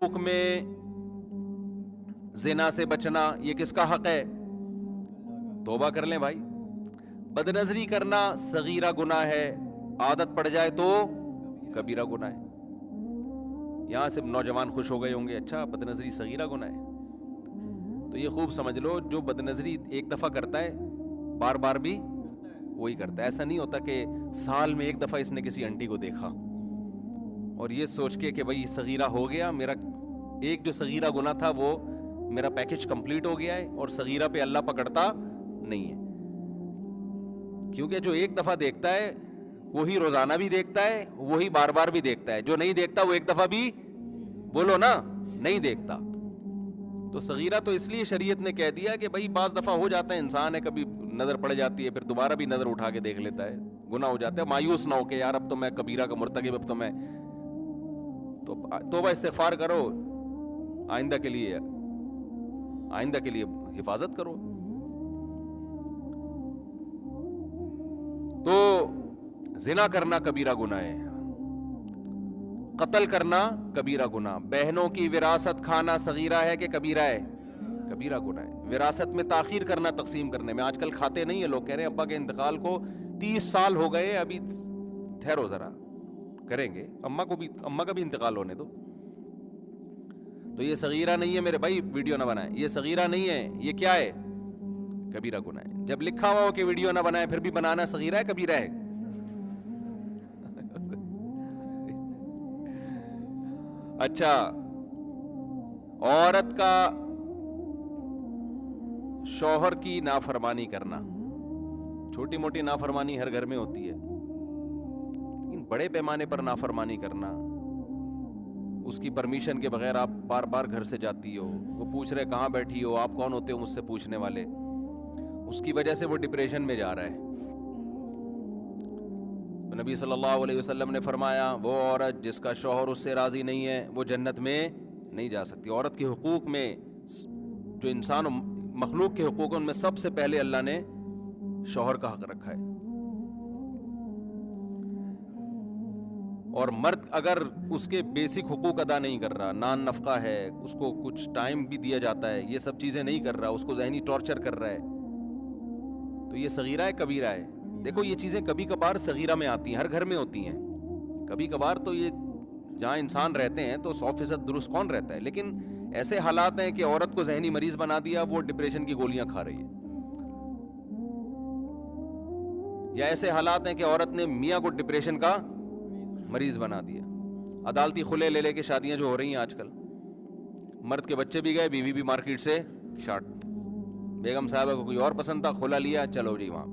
حقوق میں زنا سے بچنا یہ کس کا حق ہے؟ توبہ کر لیں بھائی. بد نظری کرنا صغیرہ گناہ ہے, عادت پڑ جائے تو کبیرہ گناہ ہے. یہاں سے نوجوان خوش ہو گئے ہوں گے, اچھا بد نظری صغیرہ گناہ ہے. تو یہ خوب سمجھ لو, جو بد نظری ایک دفعہ کرتا ہے بار بار بھی وہی کرتا ہے. ایسا نہیں ہوتا کہ سال میں ایک دفعہ اس نے کسی انٹی کو دیکھا اور یہ سوچ کے کہ بھائی صغیرہ ہو گیا, میرا ایک جو صغیرہ گناہ تھا وہ میرا پیکج کمپلیٹ ہو گیا ہے, اور صغیرہ پہ اللہ پکڑتا نہیں ہے. کیونکہ جو ایک دفعہ دیکھتا ہے وہی روزانہ بھی دیکھتا ہے, وہی بار بار بھی دیکھتا ہے. جو نہیں دیکھتا وہ ایک دفعہ بھی, بولو نا, نہیں دیکھتا. تو صغیرہ تو اس لیے شریعت نے کہہ دیا کہ بھائی بعض دفعہ ہو جاتا ہے, انسان ہے, کبھی نظر پڑ جاتی ہے, پھر دوبارہ بھی نظر اٹھا کے دیکھ لیتا ہے, گناہ ہو جاتا ہے. مایوس نہ ہو کہ یار اب تو میں کبیرہ کا مرتکب, اب تو میں توبہ استغفار کرو, آئندہ کے لیے حفاظت کرو. تو زنا کرنا کبیرہ گناہ ہے, قتل کرنا کبیرہ گناہ, بہنوں کی وراثت کھانا صغیرہ ہے کہ کبیرہ ہے؟ کبیرہ گناہ ہے. وراثت میں تاخیر کرنا تقسیم کرنے میں, آج کل کھاتے نہیں ہیں لوگ, کہہ رہے ہیں ابا کے انتقال کو 30 سال ہو گئے, ابھی ٹھہرو ذرا, کریں گے, اماں کا بھی انتقال ہونے دو. تو یہ صغیرہ نہیں ہے میرے بھائی, ویڈیو نہ بنائیں, یہ صغیرہ نہیں ہے, یہ کیا ہے؟ کبیرہ گناہ ہے. جب لکھا ہوا ہو کہ ویڈیو نہ بنائیں پھر بھی بنانا صغیرہ ہے کبیرہ ہے؟ اچھا, عورت کا شوہر کی نافرمانی کرنا, چھوٹی موٹی نافرمانی ہر گھر میں ہوتی ہے, لیکن بڑے پیمانے پر نافرمانی کرنا, اس کی پرمیشن کے بغیر آپ بار بار گھر سے جاتی ہو, وہ پوچھ رہے کہاں بیٹھی ہو, آپ کون ہوتے ہو مجھ سے پوچھنے والے, اس کی وجہ سے وہ ڈپریشن میں جا رہا ہے. نبی صلی اللہ علیہ وسلم نے فرمایا وہ عورت جس کا شوہر اس سے راضی نہیں ہے وہ جنت میں نہیں جا سکتی. عورت کے حقوق میں, جو انسان مخلوق کے حقوق ان میں سب سے پہلے اللہ نے شوہر کا حق رکھا ہے. اور مرد اگر اس کے بیسک حقوق ادا نہیں کر رہا, نان نفقہ ہے, اس کو کچھ ٹائم بھی دیا جاتا ہے, یہ سب چیزیں نہیں کر رہا, اس کو ذہنی ٹارچر کر رہا ہے, تو یہ صغیرہ ہے کبیرہ ہے؟ دیکھو یہ چیزیں کبھی کبھار صغیرہ میں آتی ہیں, ہر گھر میں ہوتی ہیں کبھی کبھار. تو یہ جہاں انسان رہتے ہیں تو 100% درست کون رہتا ہے, لیکن ایسے حالات ہیں کہ عورت کو ذہنی مریض بنا دیا, وہ ڈپریشن کی گولیاں کھا رہی ہے, یا ایسے حالات ہیں کہ عورت نے میاں کو ڈپریشن کا مریض بنا دیا. عدالتی خلے لے کے شادیاں جو ہو رہی ہیں آج کل, مرد کے بچے بھی گئے, بیوی بھی مارکیٹ سے شارٹ, بیگم صاحبہ کو کوئی اور پسند تھا, خلا لیا, چلو جی وہاں.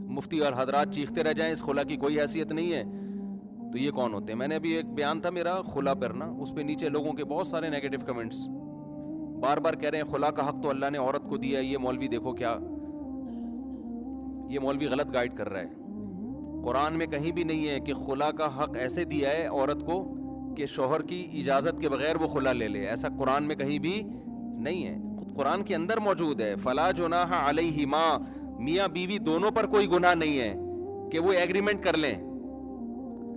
مفتی اور حضرات چیختے رہ جائیں اس خلا کی کوئی حیثیت نہیں ہے, تو یہ کون ہوتے ہیں؟ میں نے ابھی ایک بیان تھا میرا خلا پر نا, اس پہ نیچے لوگوں کے بہت سارے نیگیٹو کمنٹس, بار بار کہہ رہے ہیں خلا کا حق تو اللہ نے عورت کو دیا ہے, یہ مولوی دیکھو کیا, یہ مولوی غلط گائیڈ کر رہا ہے. قرآن میں کہیں بھی نہیں ہے کہ خلا کا حق ایسے دیا ہے عورت کو کہ شوہر کی اجازت کے بغیر وہ خلا لے لے, ایسا قرآن میں کہیں بھی نہیں ہے. خود قرآن کے اندر موجود ہے, فلا جناح علیہما, میاں بیوی دونوں پر کوئی گناہ نہیں ہے کہ وہ ایگریمنٹ کر لیں.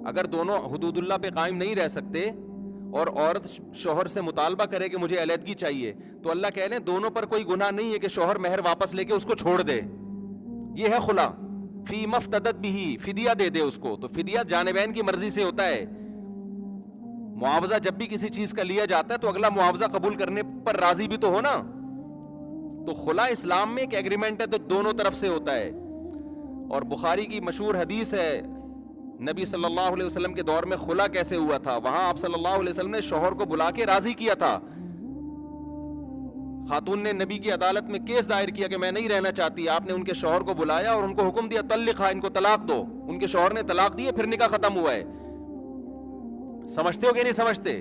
اگر دونوں حدود اللہ پہ قائم نہیں رہ سکتے اور عورت شوہر سے مطالبہ کرے کہ مجھے علیحدگی چاہیے, تو اللہ کہہ لیں دونوں پر کوئی گناہ نہیں ہے کہ شوہر مہر واپس لے کے اس کو چھوڑ دے. یہ ہے خلا, فی مفتدت بھی, فدیہ دے دے اس کو. تو فدیہ جانبین کی مرضی سے ہوتا ہے. معاوضہ جب بھی کسی چیز کا لیا جاتا ہے تو اگلا معاوضہ قبول کرنے پر راضی بھی تو ہو نا. تو خلا اسلام میں ایک ایگریمنٹ ہے, تو دونوں طرف سے ہوتا ہے. اور بخاری کی مشہور حدیث ہے, نبی صلی اللہ علیہ وسلم کے دور میں خلا کیسے ہوا تھا. وہاں آپ صلی اللہ علیہ وسلم نے شوہر کو بلا کے راضی کیا تھا. خاتون نے نبی کی عدالت میں کیس دائر کیا کہ میں نہیں رہنا چاہتی, آپ نے ان کے شوہر کو بلایا اور ان کو حکم دیا طلقھا, ان کو طلاق دو. ان کے شوہر نے طلاق دی, پھر نکاح ختم ہوا ہے. سمجھتے ہو کہ نہیں سمجھتے؟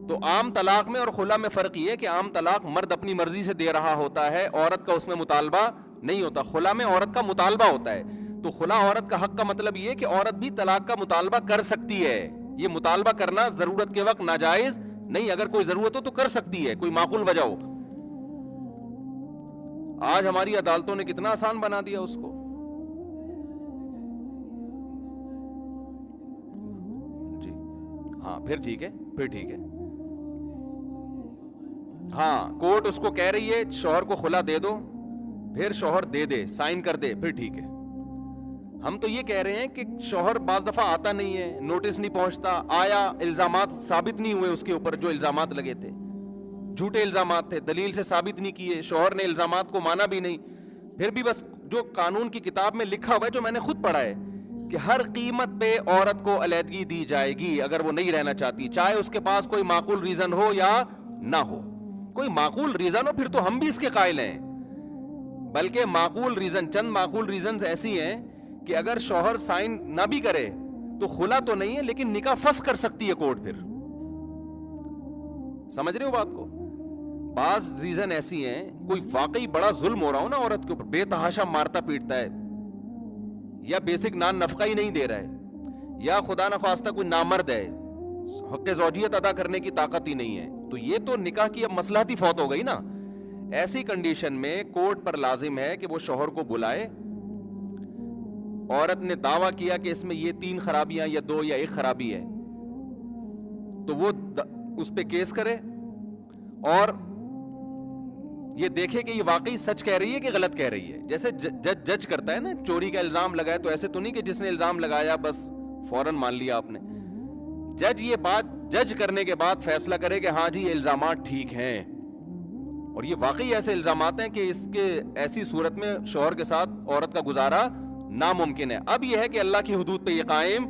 تو عام طلاق میں اور خلا میں فرق یہ ہے کہ عام طلاق مرد اپنی مرضی سے دے رہا ہوتا ہے, عورت کا اس میں مطالبہ نہیں ہوتا. خلا میں عورت کا مطالبہ ہوتا ہے. تو خلا عورت کا حق کا مطلب یہ ہے کہ عورت بھی طلاق کا مطالبہ کر سکتی ہے. یہ مطالبہ کرنا ضرورت کے وقت ناجائز نہیں, اگر کوئی ضرورت ہو تو کر سکتی ہے, کوئی معقول وجہ ہو. آج ہماری عدالتوں نے کتنا آسان بنا دیا اس کو. جی ہاں, پھر ٹھیک ہے, پھر ٹھیک ہے. ہاں کورٹ اس کو کہہ رہی ہے شوہر کو خلا دے دو, پھر شوہر دے دے, سائن کر دے, پھر ٹھیک ہے. ہم تو یہ کہہ رہے ہیں کہ شوہر بعض دفعہ آتا نہیں ہے, نوٹس نہیں پہنچتا, آیا الزامات ثابت نہیں ہوئے اس کے اوپر, جو الزامات لگے تھے جھوٹے الزامات تھے, دلیل سے ثابت نہیں کیے, شوہر نے الزامات کو مانا بھی نہیں, پھر بھی بس جو قانون کی کتاب میں لکھا ہوا ہے, جو میں نے خود پڑھا ہے کہ ہر قیمت پہ عورت کو علیحدگی دی جائے گی اگر وہ نہیں رہنا چاہتی, چاہے اس کے پاس کوئی معقول ریزن ہو یا نہ ہو. کوئی معقول ریزن ہو پھر تو ہم بھی اس کے قائل ہیں, بلکہ معقول ریزن, چند معقول ریزنز ایسی ہیں کہ اگر شوہر سائن نہ بھی کرے تو خلا تو نہیں ہے لیکن نکاح فسخ کر سکتی ہے کورٹ. پھر سمجھ رہے ہو بات کو؟ بعض ریزن ایسی ہیں, کوئی واقعی بڑا ظلم ہو رہا ہو نا عورت کے اوپر, بے تحاشا مارتا پیٹتا ہے, یا بیسک نان نفقہ ہی نہیں دے رہا ہے, یا خدا نخواستہ کوئی نامرد ہے, حق زوجیت ادا کرنے کی طاقت ہی نہیں ہے, تو یہ تو نکاح کی اب مصلحتی فوت ہو گئی نا. ایسی کنڈیشن میں کورٹ پر لازم ہے کہ وہ شوہر کو بلائے. عورت نے دعویٰ کیا کہ اس میں یہ 3 خرابیاں یا 2 یا 1 خرابی ہے, تو وہ اس پہ کیس کرے اور یہ دیکھے کہ یہ واقعی سچ کہہ رہی ہے کہ غلط کہہ رہی ہے. جیسے جج کرتا ہے نا, چوری کا الزام لگایا تو ایسے تو نہیں کہ جس نے الزام لگایا بس فوراً مان لیا آپ نے. جج یہ بات جج کرنے کے بعد فیصلہ کرے کہ ہاں جی یہ الزامات ٹھیک ہیں, اور یہ واقعی ایسے الزامات ہیں کہ اس کے ایسی صورت میں شوہر کے ساتھ عورت کا گزارا ناممکن ہے. اب یہ ہے کہ اللہ کی حدود پہ یہ قائم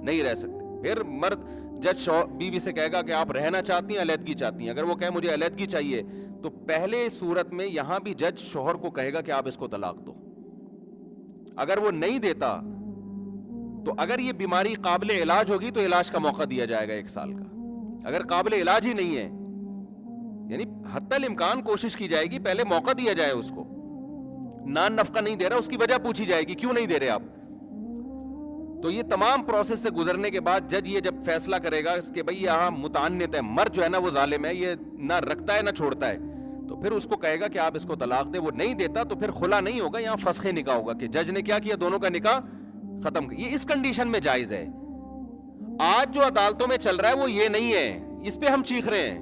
نہیں رہ سکتے. پھر مرد جج بیوی سے کہے گا کہ آپ رہنا چاہتی ہیں علیحدگی چاہتی ہیں, اگر وہ کہے مجھے علیحدگی چاہیے تو پہلے صورت میں یہاں بھی جج شوہر کو کہے گا کہ آپ اس کو طلاق دو. اگر وہ نہیں دیتا تو اگر یہ بیماری قابل علاج ہوگی تو علاج کا موقع دیا جائے گا 1 سال کا. اگر قابل علاج ہی نہیں ہے, یعنی حتی الامکان کوشش کی جائے گی پہلے موقع دیا جائے اس کو. نان نفقہ نہیں دے رہا, اس کی وجہ پوچھی جائے گی کیوں نہیں دے رہے آپ. تو یہ تمام پروسیس سے گزرنے کے بعد جج یہ جب فیصلہ کرے گا اس کے بھئی یہاں متعنت ہے, مرد جو ہے نا وہ ظالم ہے, یہ نہ رکھتا ہے نہ چھوڑتا ہے, تو پھر اس کو کہے گا کہ آپ اس کو طلاق دے. وہ نہیں دیتا تو پھر خلا نہیں ہوگا, یہاں فسخ نکاح ہوگا کہ جج نے کیا کیا, دونوں کا نکاح ختم. یہ اس کنڈیشن میں جائز ہے. آج جو عدالتوں میں چل رہا ہے وہ یہ نہیں ہے, اس پہ ہم چیخ رہے ہیں.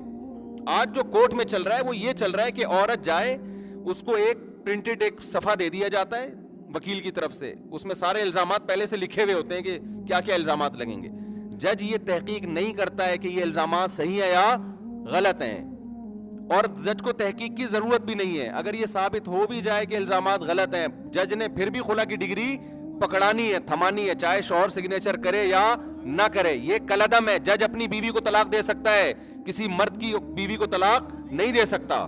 آج جو کورٹ میں چل رہا ہے وہ یہ چل رہا ہے کہ عورت جائے, اس کو ایک پرنٹڈ ایک صفحہ دے دیا جاتا ہے وکیل کی طرف سے, اس میں سارے الزامات پہلے سے لکھے ہوئے ہوتے ہیں کہ کیا کیا الزامات لگیں گے. جج یہ تحقیق نہیں کرتا ہے کہ یہ الزامات صحیح ہے یا غلط ہیں, اور جج کو تحقیق کی ضرورت بھی نہیں ہے. اگر یہ ثابت ہو بھی جائے کہ الزامات غلط ہیں, جج نے پھر بھی خلا کی ڈگری پکڑانی ہے, تھمانی ہے, چاہے شوہر سگنیچر کرے یا نہ کرے. یہ کلعدم ہے, جج اپنی بیوی کو طلاق دے سکتا ہے, کسی مرد کی بیوی کو طلاق نہیں دے سکتا.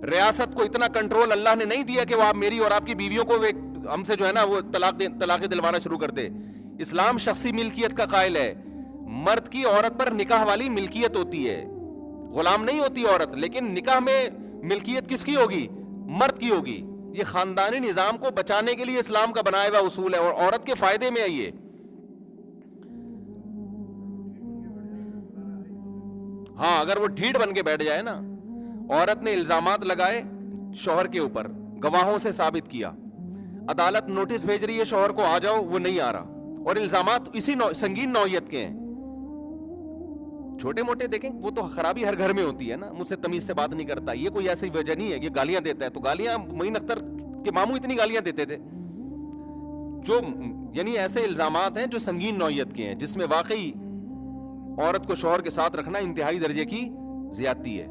ریاست کو اتنا کنٹرول اللہ نے نہیں دیا کہ وہ آپ میری اور آپ کی بیویوں کو ہم سے جو ہے نا وہ طلاق دلوانا شروع کر دے. اسلام شخصی ملکیت کا قائل ہے. مرد کی عورت پر نکاح والی ملکیت ہوتی ہے, غلام نہیں ہوتی عورت, لیکن نکاح میں ملکیت کس کی ہوگی, مرد کی ہوگی. یہ خاندانی نظام کو بچانے کے لیے اسلام کا بنایا ہوا اصول ہے, اور عورت کے فائدے میں ہے یہ. ہاں اگر وہ ڈھیڑ بن کے بیٹھ جائے نا, عورت نے الزامات لگائے شوہر کے اوپر, گواہوں سے ثابت کیا, عدالت نوٹس بھیج رہی ہے شوہر کو آ جاؤ, وہ نہیں آ رہا, اور الزامات اسی سنگین نوعیت کے ہیں. چھوٹے موٹے دیکھیں وہ تو خرابی ہر گھر میں ہوتی ہے نا, مجھ سے تمیز سے بات نہیں کرتا, یہ کوئی ایسی وجہ نہیں ہے. یہ گالیاں دیتا ہے تو گالیاں, معین اختر کے ماموں اتنی گالیاں دیتے تھے. جو یعنی ایسے الزامات ہیں جو سنگین نوعیت کے ہیں, جس میں واقعی عورت کو شوہر کے ساتھ رکھنا انتہائی درجے کی زیادتی ہے.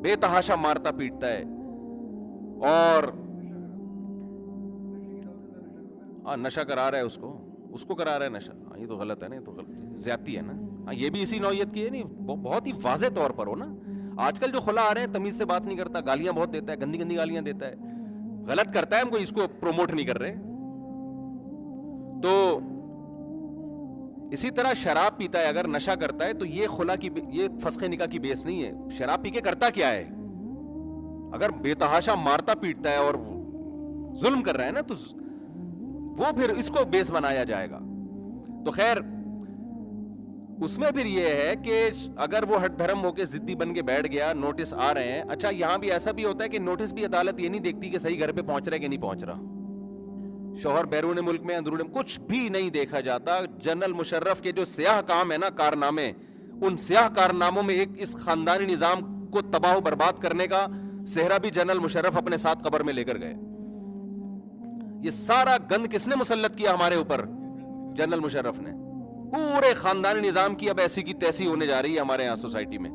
بے تحاشا مارتا پیٹتا ہے, اور نشہ کرا رہا ہے, اس کو کرا رہا ہے نشہ. یہ تو غلط ہے نا, یہ تو زیادتی ہے نا. یہ بھی اسی نوعیت کی ہے, نہیں بہت ہی واضح طور پر ہو نا. آج کل جو خلا آ رہے ہیں تمیز سے بات نہیں کرتا, گالیاں بہت دیتا ہے, گندی گندی گالیاں دیتا ہے, غلط کرتا ہے, ہم کو اس کو پروموٹ نہیں کر رہے. تو اسی طرح شراب پیتا ہے, اگر نشہ کرتا ہے تو یہ خلا کی, یہ فسخ نکاح کی بیس نہیں ہے. شراب پی کے کرتا کیا ہے, اگر بے تحاشا مارتا پیٹتا ہے اور ظلم کر رہا ہے نا, تو وہ پھر اس کو بیس بنایا جائے گا. تو خیر اس میں پھر یہ ہے کہ اگر وہ ہٹ دھرم ہو کے ضدی بن کے بیٹھ گیا, نوٹس آ رہے ہیں. اچھا یہاں بھی ایسا بھی ہوتا ہے کہ نوٹس بھی عدالت یہ نہیں دیکھتی کہ صحیح گھر پہ پہنچ رہا ہے کہ نہیں پہنچ رہا. شوہر بیرون ملک میں, اندرون کچھ بھی نہیں دیکھا جاتا. جنرل مشرف کے جو سیاہ کام ہے نا, کارنامے, ان سیاہ کارناموں میں ایک اس خاندانی نظام کو تباہ و برباد کرنے کا صحرا بھی جنرل مشرف اپنے ساتھ قبر میں لے کر گئے. یہ سارا گند کس نے مسلط کیا ہمارے اوپر؟ جنرل مشرف نے. پورے خاندانی نظام کی اب ایسی کی تیسی ہونے جا رہی ہے ہمارے یہاں سوسائٹی میں.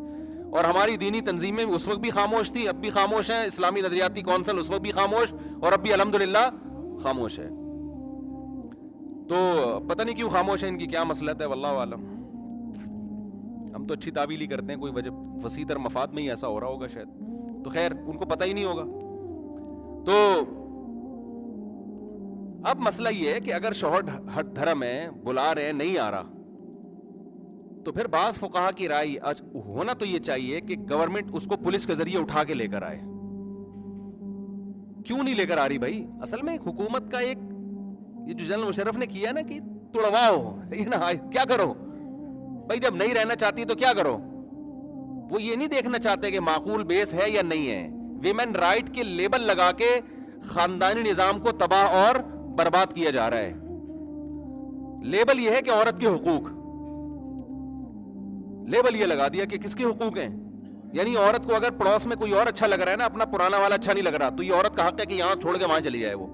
اور ہماری دینی تنظیمیں اس وقت بھی خاموش تھی, اب بھی خاموش ہیں. اسلامی نظریاتی کونسل اس وقت بھی خاموش, اور اب بھی الحمدللہ خاموش ہے. تو پتہ نہیں کیوں خاموش ہے, ان کی کیا مسئلت ہے, واللہ عالم. ہم تو اچھی تعویل ہی کرتے ہیں, کوئی وجہ وسیع تر مفاد میں ہی ایسا ہو رہا ہوگا شاید. تو خیر ان کو پتہ ہی نہیں ہوگا. تو اب مسئلہ یہ ہے کہ اگر شوہر ہر دھرم ہے, بلا رہے ہیں, نہیں آ رہا, تو پھر بعض فقہا کی رائے ہونا تو یہ چاہیے کہ گورنمنٹ اس کو پولیس کے ذریعے اٹھا کے لے کر آئے. کیوں نہیں لے کر آ رہی بھائی؟ اصل میں حکومت کا ایک یہ جو جنرل مشرف نے کیا نا کہ توڑواؤ, کیا کرو بھائی, جب نہیں رہنا چاہتی تو کیا کرو. وہ یہ نہیں دیکھنا چاہتے کہ معقول بیس ہے یا نہیں ہے. ویمن رائٹ کے لیبل لگا کے خاندانی نظام کو تباہ اور برباد کیا جا رہا ہے. لیبل یہ ہے کہ عورت کے حقوق, لیبل یہ لگا دیا کہ کس کے حقوق ہیں. یعنی عورت کو اگر پڑوس میں کوئی اور اچھا لگ رہا ہے نا, اپنا پرانا والا اچھا نہیں لگ رہا, تو یہ عورت کا حق ہے کہ یہاں چھوڑ کے وہاں چلی جائے وہ.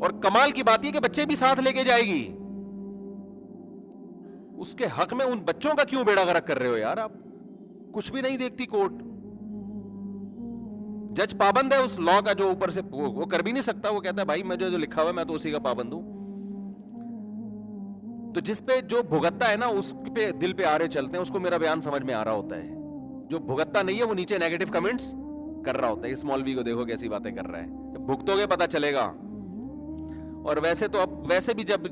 اور کمال کی بات یہ کہ بچے بھی ساتھ لے کے جائے گی. اس کے حق میں ان بچوں کا کیوں بیڑا غرق کر رہے ہو یار آپ؟ کچھ بھی نہیں دیکھتی کورٹ. جج پابند ہے اس لا کا جو اوپر سے وہ کر بھی نہیں سکتا. وہ کہتا ہے بھائی مجھے جو لکھا ہوا ہے میں تو اسی کا پابند ہوں. تو جس پہ جو بھگتتا ہے نا اس پہ دل پہ آرے چلتے ہیں, اس کو میرا بیان سمجھ میں آ رہا ہوتا ہے. جو بھگتتا نہیں ہے وہ نیچے نیگیٹو کمنٹس کر رہا ہوتا ہے. اس مولوی کو دیکھو کیسی باتیں کر رہا ہے, بھگتو گے پتہ چلے گا. اور ویسے تو اب ویسے بھی جب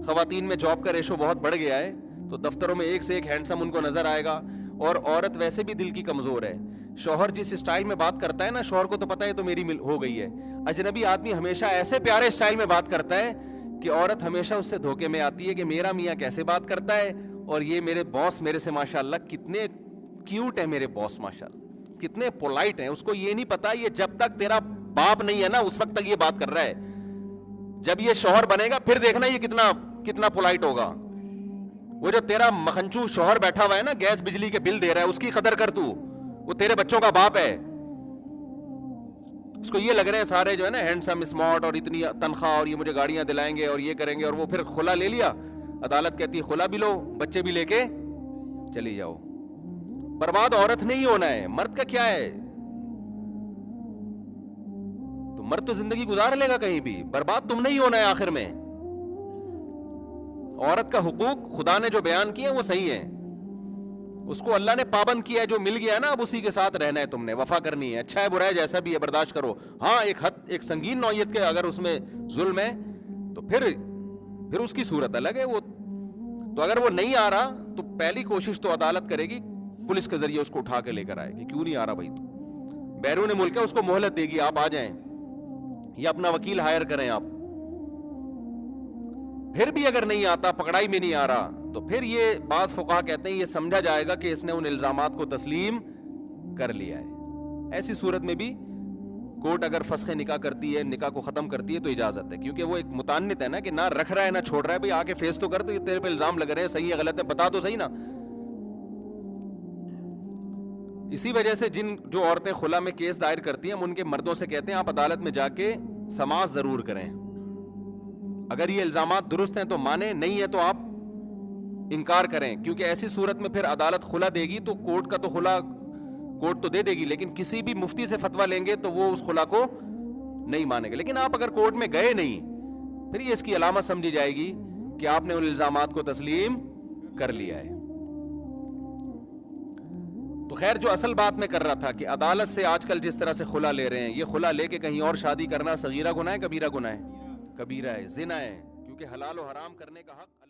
خواتین میں جاب کا ریشو بہت بڑھ گیا ہے تو دفتروں میں ایک سے ایک ہینڈسم ان کو نظر آئے گا. اور عورت ویسے بھی دل کی کمزور ہے. شوہر جس اسٹائل میں بات کرتا ہے نا, شوہر کو تو پتہ ہے تو میری ہو گئی ہے. اجنبی آدمی ہمیشہ ایسے پیارے اسٹائل میں بات کرتا ہے کہ عورت ہمیشہ اس سے دھوکے میں آتی ہے کہ میرا میاں کیسے بات کرتا ہے, اور یہ میرے باس میرے سے ماشاءاللہ کتنے کیوٹ ہیں, میرے باس ماشاءاللہ کتنے پولائٹ ہیں. اس کو یہ نہیں پتا یہ جب تک تیرا باپ نہیں ہے نا اس وقت تک یہ بات کر رہا ہے. جب یہ شوہر بنے گا پھر دیکھنا یہ کتنا پولائٹ ہوگا. وہ جو تیرا مکھنچو شوہر بیٹھا ہوا ہے نا, گیس بجلی کے بل دے رہا ہے, اس کی قدر کر تو, وہ تیرے بچوں کا باپ ہے. اس کو یہ لگ رہے ہیں سارے جو ہے نا ہینڈسم اسمارٹ اور اتنی تنخواہ اور یہ مجھے گاڑیاں دلائیں گے اور یہ کریں گے, اور وہ پھر خلا لے لیا. عدالت کہتی ہے خلا بھی لو, بچے بھی لے کے چلی جاؤ. برباد عورت نہیں ہونا ہے, مرد کا کیا ہے. تو مرد تو زندگی گزار لے گا کہیں بھی, برباد تم نہیں ہونا ہے آخر میں. عورت کا حقوق خدا نے جو بیان کیے وہ صحیح ہے, اس کو اللہ نے پابند کیا ہے. جو مل گیا نا اب اسی کے ساتھ رہنا ہے, تم نے وفا کرنی ہے. اچھا ہے برا ہے جیسا بھی ہے برداشت کرو. ہاں ایک حد, ایک سنگین نوعیت کے اگر اس میں ظلم ہے تو پھر اس کی صورت الگ ہے. وہ تو اگر وہ نہیں آ رہا تو پہلی کوشش تو عدالت کرے گی, پولیس کے ذریعے اس کو اٹھا کے لے کر آئے گی. کیوں نہیں آ رہا بھائی, تو بیرون ملک ہے, اس کو مہلت دے گی, آپ آ جائیں یا اپنا وکیل ہائر کریں آپ. پھر بھی اگر نہیں آتا, پکڑائی میں نہیں آ رہا, تو پھر یہ بعض فقہا کہتے ہیں یہ سمجھا جائے گا کہ اس نے ان الزامات کو تسلیم کر لیا ہے. ایسی صورت میں بھی کورٹ اگر فسخ نکاح کرتی ہے, نکاح کو ختم کرتی ہے تو اجازت ہے, کیونکہ وہ ایک متعنت ہے نا کہ نہ رکھ رہا ہے نہ چھوڑ رہا ہے. بھائی آ کے فیس تو کر, تو یہ تیرے پہ الزام لگ رہے ہیں, صحیح ہے غلط ہے بتا تو صحیح نا. اسی وجہ سے جو عورتیں خلا میں کیس دائر کرتی ہیں, ہم ان کے مردوں سے کہتے ہیں آپ عدالت میں جا کے سماعت ضرور کریں. اگر یہ الزامات درست ہیں تو مانیں, نہیں ہے تو آپ انکار کریں, کیونکہ ایسی صورت میں پھر عدالت خلا دے گی تو کورٹ کا تو خلا کورٹ تو دے دے گی, لیکن کسی بھی مفتی سے فتویٰ لیں گے تو وہ اس خلا کو نہیں مانیں گے. لیکن آپ اگر کورٹ میں گئے نہیں, پھر یہ اس کی علامت سمجھی جائے گی کہ آپ نے ان الزامات کو تسلیم کر لیا ہے. تو خیر جو اصل بات میں کر رہا تھا کہ عدالت سے آج کل جس طرح سے خلا لے رہے ہیں, یہ خلا لے کے کہیں اور شادی کرنا صغیرہ گناہ ہے, کبیرہ گناہ ہے, کبیرہ ہے, زنا ہے, کیونکہ حلال و حرام کرنے کا حق